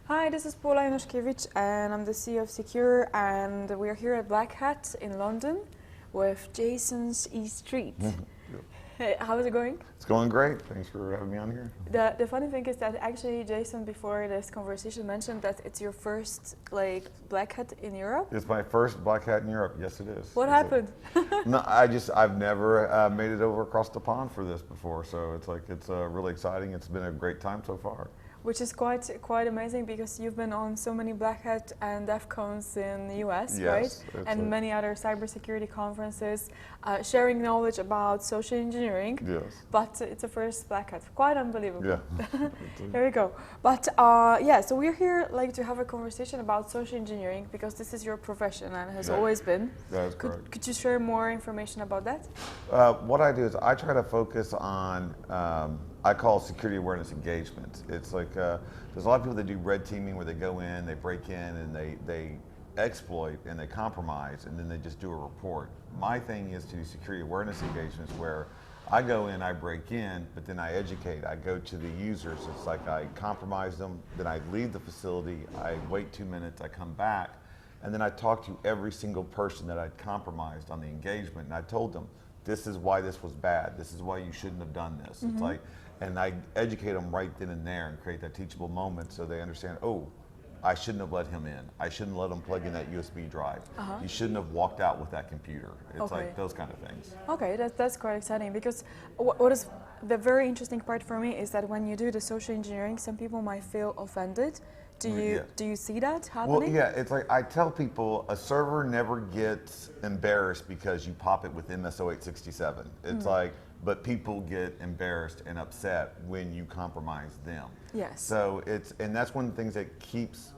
Hi, this is Paula Januszkiewicz and I'm the CEO of CQURE, and we're here at Black Hat in London with Jaysons E Street. Hey, how's it going? It's going great. Thanks for having me on here. The funny thing is that actually Jayson, before this conversation, mentioned that it's your first Black Hat in Europe. It's my first Black Hat in Europe. Yes, it is. What happened? No, I've never made it over across the pond for this before, so it's really exciting. It's been a great time so far. Which is quite amazing, because you've been on so many Black Hat and DEF CONs in the US, yes, right? And many other cybersecurity conferences, sharing knowledge about social engineering. Yes. But it's a first Black Hat. Quite unbelievable. Yeah. Here we go. But yeah, so we're here to have a conversation about social engineering, because this is your profession and has always been. That is correct. Could you share more information about that? What I do is I try to focus on I call security awareness engagement. It's like there's a lot of people that do red teaming, where they go in, they break in, and they exploit and they compromise, and then they just do a report. My thing is to do security awareness engagements, where I go in, I break in, but then I educate. I go to the users. It's like I compromise them, then I leave the facility, I wait 2 minutes, I come back, and then I talk to every single person that I'd compromised on the engagement, and I told them, this is why this was bad. This is why you shouldn't have done this. Mm-hmm. It's like, and I educate them right then and there and create that teachable moment, so they understand, oh, I shouldn't have let him in. I shouldn't let him plug in that USB drive. You shouldn't have walked out with that computer. It's like those kind of things. Okay, that's quite exciting, because what is the very interesting part for me is that when you do the social engineering, some people might feel offended. Do you see that happening? Well, yeah, it's like I tell people, a server never gets embarrassed because you pop it with MS-0867. It's like, but people get embarrassed and upset when you compromise them. Yes. So and that's one of the things that keeps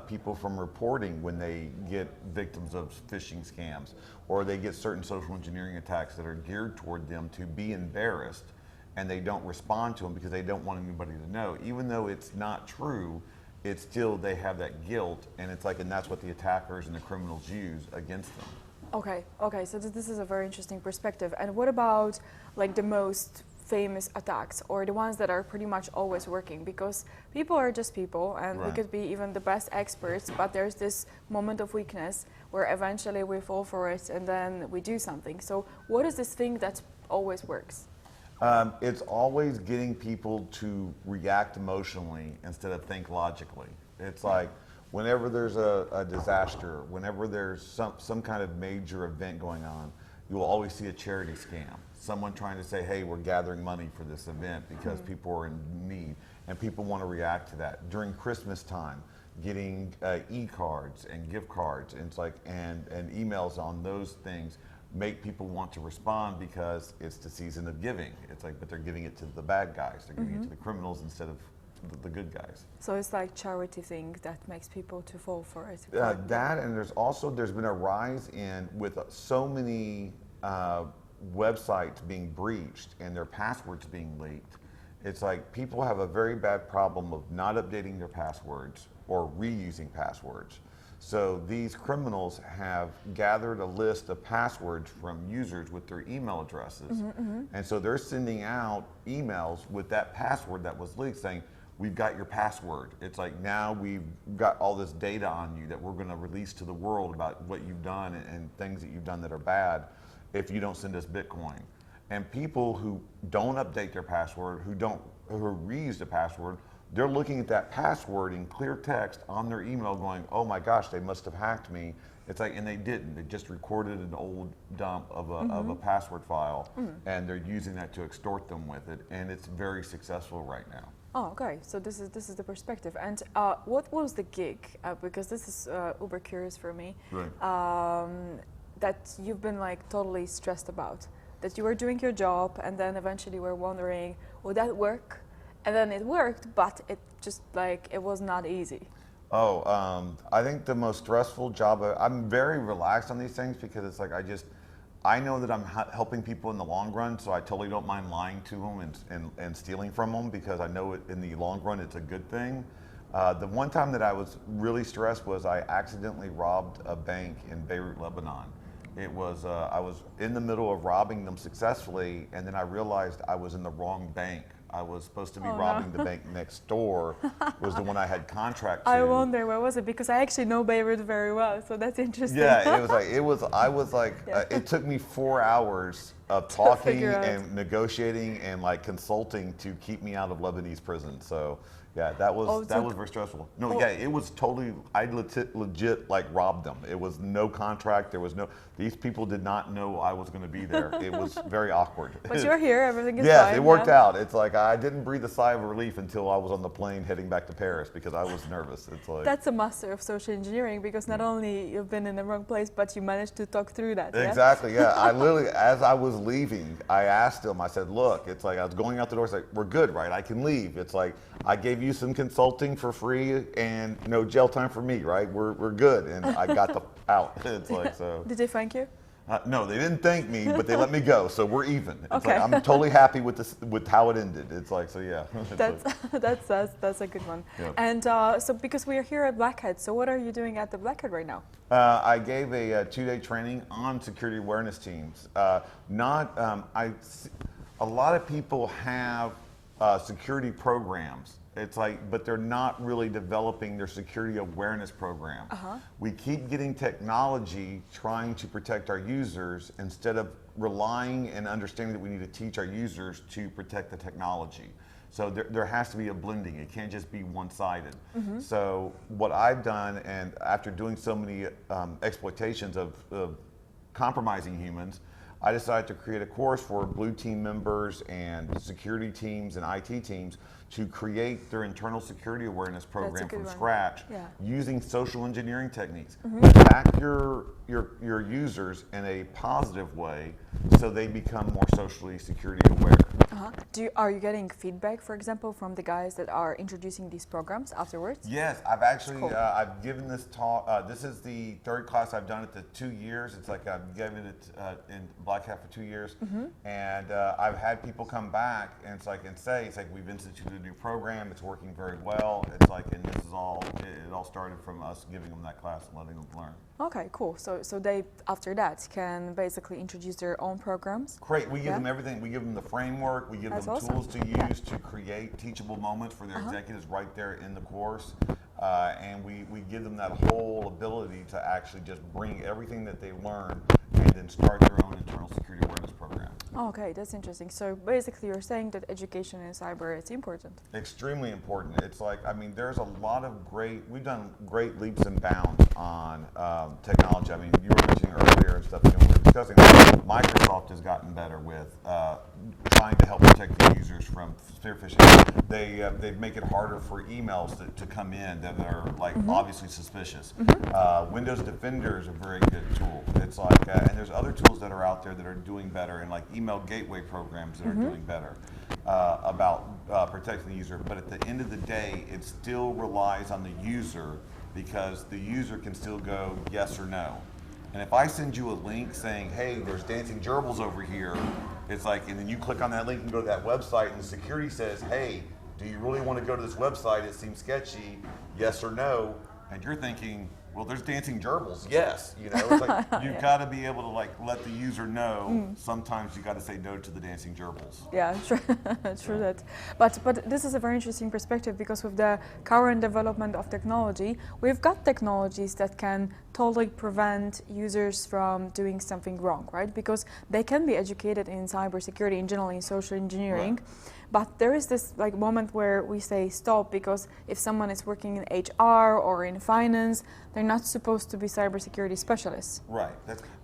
people from reporting when they get victims of phishing scams, or they get certain social engineering attacks that are geared toward them to be embarrassed, and they don't respond to them because they don't want anybody to know. Even though it's not true, it's still, they have that guilt, and it's like, and that's what the attackers and the criminals use against them. Okay, so this is a very interesting perspective. And what about the most famous attacks, or the ones that are pretty much always working? Because people are just people, and we could be even the best experts, but there's this moment of weakness where eventually we fall for it and then we do something. So what is this thing that always works? It's always getting people to react emotionally instead of think logically. It's like, whenever there's a disaster, whenever there's some kind of major event going on, you will always see a charity scam. Someone trying to say, hey, we're gathering money for this event because people are in need, and people want to react to that. During Christmas time, getting e-cards and gift cards, and it's like, and emails on those things make people want to respond, because it's the season of giving. It's like, but they're giving it to the bad guys. They're giving it to the criminals instead of the good guys. So it's like charity thing that makes people to fall for it. That, and there's been a rise in, with so many websites being breached and their passwords being leaked. It's like people have a very bad problem of not updating their passwords or reusing passwords. So these criminals have gathered a list of passwords from users with their email addresses. And so they're sending out emails with that password that was leaked saying, we've got your password. It's like, now we've got all this data on you that we're going to release to the world about what you've done and things that you've done that are bad if you don't send us Bitcoin. And people who don't update their password, who reuse the password, they're looking at that password in clear text on their email going, oh my gosh, they must have hacked me. It's like, and they didn't. They just recorded an old dump of a password file, and they're using that to extort them with it, and it's very successful right now. Oh, okay. So this is the perspective. And what was the gig? Because this is uber curious for me. Right. That you've been totally stressed about. That you were doing your job, and then eventually were wondering, will that work? And then it worked, but it just it was not easy. Oh, I think the most stressful job, I'm very relaxed on these things, because it's like, I know that I'm helping people in the long run, so I totally don't mind lying to them and stealing from them, because I know in the long run it's a good thing. The one time that I was really stressed was I accidentally robbed a bank in Beirut, Lebanon. It was, I was in the middle of robbing them successfully, and then I realized I was in the wrong bank I was supposed to be robbing the bank next door, was the one I had contract to. I wonder, where was it? Because I actually know Beirut very well, so that's interesting. Yeah, I was like, it took me 4 hours of talking and negotiating and like consulting to keep me out of Lebanese prison. So yeah, that was very stressful. No, yeah, it was totally, I legit like robbed them. It was no contract. There was no, these people did not know I was going to be there. It was very awkward. But you're here, everything is fine. Yes, it worked out. It's like, I didn't breathe a sigh of relief until I was on the plane heading back to Paris because I was nervous. It's like. That's a master of social engineering because not only you've been in the wrong place, but you managed to talk through that. Exactly, yeah. I literally, as I was leaving, I asked him, I said, look, it's like, I was going out the door, it's like, we're good, right? I can leave. It's like, I gave you some consulting for free and no jail time for me, right? We're good. And I got out. It's like, so. Did they thank you? No, they didn't thank me, but they let me go, so we're even. It's like, I'm totally happy with how it ended. It's like, so yeah. That's a good one. Yeah. And so because we are here at Black Hat, so what are you doing at the Black Hat right now? I gave a 2-day training on security awareness teams. A lot of people have security programs. It's like, but they're not really developing their security awareness program. We keep getting technology trying to protect our users instead of relying and understanding that we need to teach our users to protect the technology. So there has to be a blending. It can't just be one-sided. So what I've done, and after doing so many exploitations of compromising humans, I decided to create a course for blue team members and security teams and IT teams to create their internal security awareness program from scratch using social engineering techniques. Attack your users in a positive way so they become more socially security aware. Are you getting feedback, for example, from the guys that are introducing these programs afterwards? Yes, I've actually, I've given this talk, this is the third class I've done it the 2 years. It's like I've given it in Black Hat for 2 years. And I've had people come back and it's like, we've instituted a new program, it's working very well. It's like, and this is all, it all started from us giving them that class and letting them learn. Okay, cool. So they, after that, can basically introduce their own programs? Great. We give them everything. We give them the framework. We give them tools to use to create teachable moments for their executives right there in the course. And we give them that whole ability to actually just bring everything that they learn and then start their own internal security awareness program. Okay, that's interesting. So basically you're saying that education in cyber is important. Extremely important. It's like, I mean, there's a lot of we've done great leaps and bounds on technology. I mean, you were mentioning earlier and stuff, we were discussing, Microsoft has gotten better with trying to help protect the users from spear phishing. They make it harder for emails to come in that are like obviously suspicious. Windows Defender is a very good tool. It's like, and there's other tools that are out there that are doing better, and like email gateway programs that are doing better about protecting the user. But at the end of the day, it still relies on the user because the user can still go yes or no. And if I send you a link saying, hey, there's dancing gerbils over here, it's like, and then you click on that link and go to that website and the security says, hey, do you really want to go to this website? It seems sketchy, yes or no. And you're thinking, well, there's dancing gerbils, yes. You know, it's like, you've got to be able to like let the user know. Sometimes you got to say no to the dancing gerbils. Yeah, true, true that. But this is a very interesting perspective because with the current development of technology, we've got technologies that can totally prevent users from doing something wrong, right? Because they can be educated in cybersecurity and generally in social engineering. Right. But there is this like moment where we say stop because if someone is working in HR or in finance, they're not supposed to be cybersecurity specialists. Right.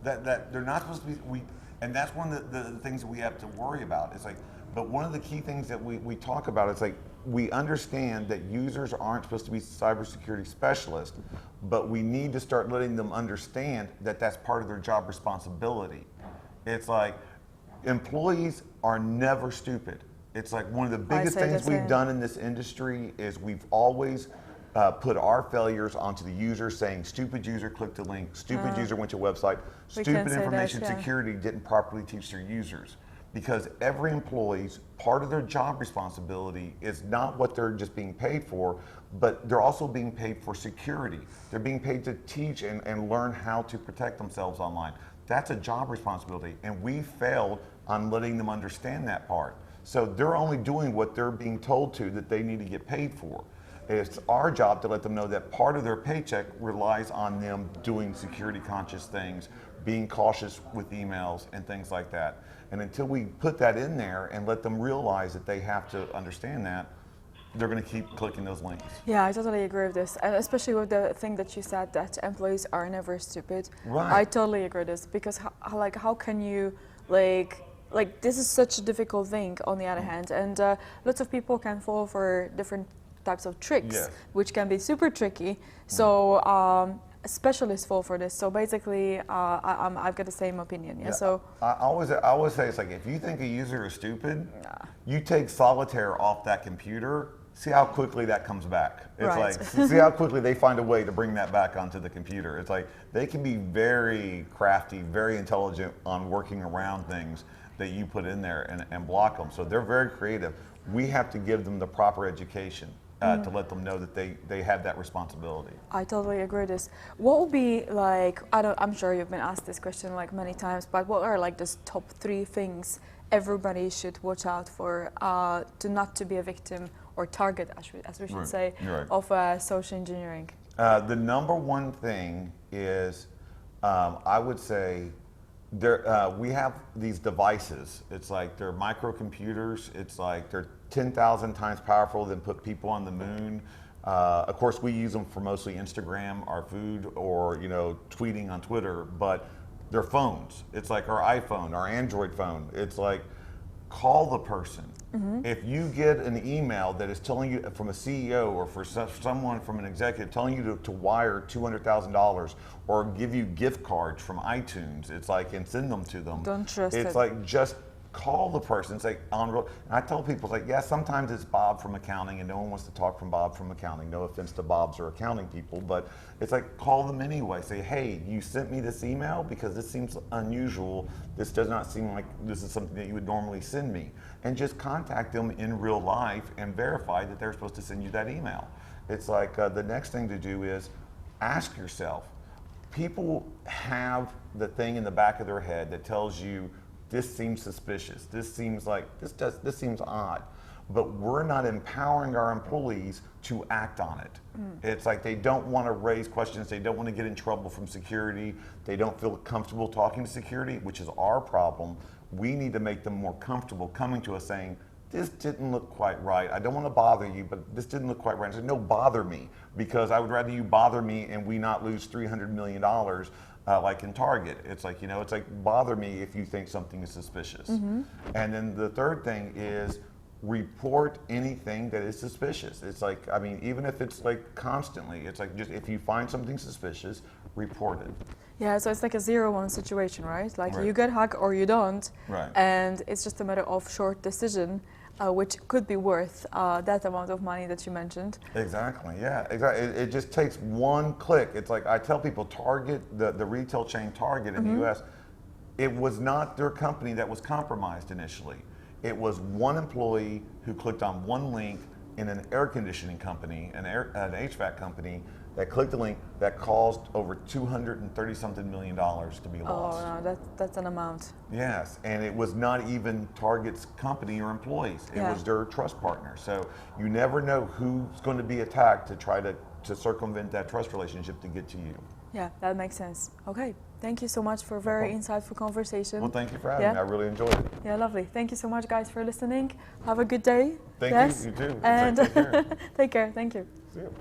That they're not supposed to be. And that's one of the things that we have to worry about. It's like, but one of the key things that we talk about is like we understand that users aren't supposed to be cybersecurity specialists, but we need to start letting them understand that that's part of their job responsibility. It's like employees are never stupid. It's like one of the biggest things we've done in this industry is we've always put our failures onto the user saying, stupid user clicked a link, stupid user went to a website, stupid information security didn't properly teach their users. Because every employee's part of their job responsibility is not what they're just being paid for, but they're also being paid for security. They're being paid to teach and learn how to protect themselves online. That's a job responsibility, and we failed on letting them understand that part. So they're only doing what they're being told to that they need to get paid for. It's our job to let them know that part of their paycheck relies on them doing security conscious things, being cautious with emails and things like that. And until we put that in there and let them realize that they have to understand that, they're going to keep clicking those links. Yeah, I totally agree with this, and especially with the thing that you said that employees are never stupid. Right. I totally agree with this, because how can you this is such a difficult thing on the other hand, and lots of people can fall for different types of tricks, Yes. which can be super tricky. So specialists fall for this. So basically, I've got the same opinion. Yeah. So I always say, it's like, if you think a user is stupid, you take solitaire off that computer. See how quickly that comes back. It's Right. like, see how quickly they find a way to bring that back onto the computer. It's like, they can be very crafty, very intelligent on working around things that you put in there and block them. So they're very creative. We have to give them the proper education to let them know that they have that responsibility. I totally agree with this. What would be I'm sure you've been asked this question like many times, but what are like the top 3 things everybody should watch out for to not to be a victim or target, as we should say, Right. of social engineering? The number one thing is, I would say, we have these devices. It's like they're microcomputers. It's like they're 10,000 times powerful than put people on the moon. Of course, we use them for mostly Instagram, our food, or tweeting on Twitter. But they're phones. It's like our iPhone, our Android phone. It's like, call the person. If you get an email that is telling you from a CEO or for someone from an executive telling you to wire $200,000 or give you gift cards from iTunes, it's like, and send them to them. Don't trust it. It's like, just call the person. It's like, and I tell people, it's like, yeah, sometimes it's Bob from accounting and no one wants to talk from Bob from accounting. No offense to Bobs or accounting people, but it's like, call them anyway. Say, hey, you sent me this email because this seems unusual. This does not seem like this is something that you would normally send me. And just contact them in real life and verify that they're supposed to send you that email. It's like, the next thing to do is ask yourself, people have the thing in the back of their head that tells you, this seems suspicious. This seems like, this seems odd. But we're not empowering our employees to act on it. It's like, they don't want to raise questions. They don't want to get in trouble from security. They don't feel comfortable talking to security, which is our problem. We need to make them more comfortable coming to us saying, this didn't look quite right. I don't want to bother you, but this didn't look quite right. I said, no, bother me, because I would rather you bother me and we not lose $300 million like in Target. It's like, it's like, bother me if you think something is suspicious. And then the third thing is, report anything that is suspicious. It's like, I mean, even if it's like constantly, it's like, just if you find something suspicious, report it. Yeah, so it's like a 0-1 situation, right? Like, Right. you get hacked or you don't, Right. and it's just a matter of short decision, which could be worth that amount of money that you mentioned. Exactly, yeah, exactly. It just takes one click. It's like, I tell people, Target, the retail chain Target in the US, it was not their company that was compromised initially. It was one employee who clicked on one link in an air conditioning company, an HVAC company, that clicked the link that caused over $230-something million to be lost. Oh no, that's an amount. Yes, and it was not even Target's company or employees. It was their trust partner. So you never know who's going to be attacked to try to circumvent that trust relationship to get to you. Yeah, that makes sense. Okay, thank you so much for a very insightful conversation. Well, thank you for having me. I really enjoyed it. Yeah, lovely. Thank you so much, guys, for listening. Have a good day. Thank you. You too. And take care. take care. Thank you. See you.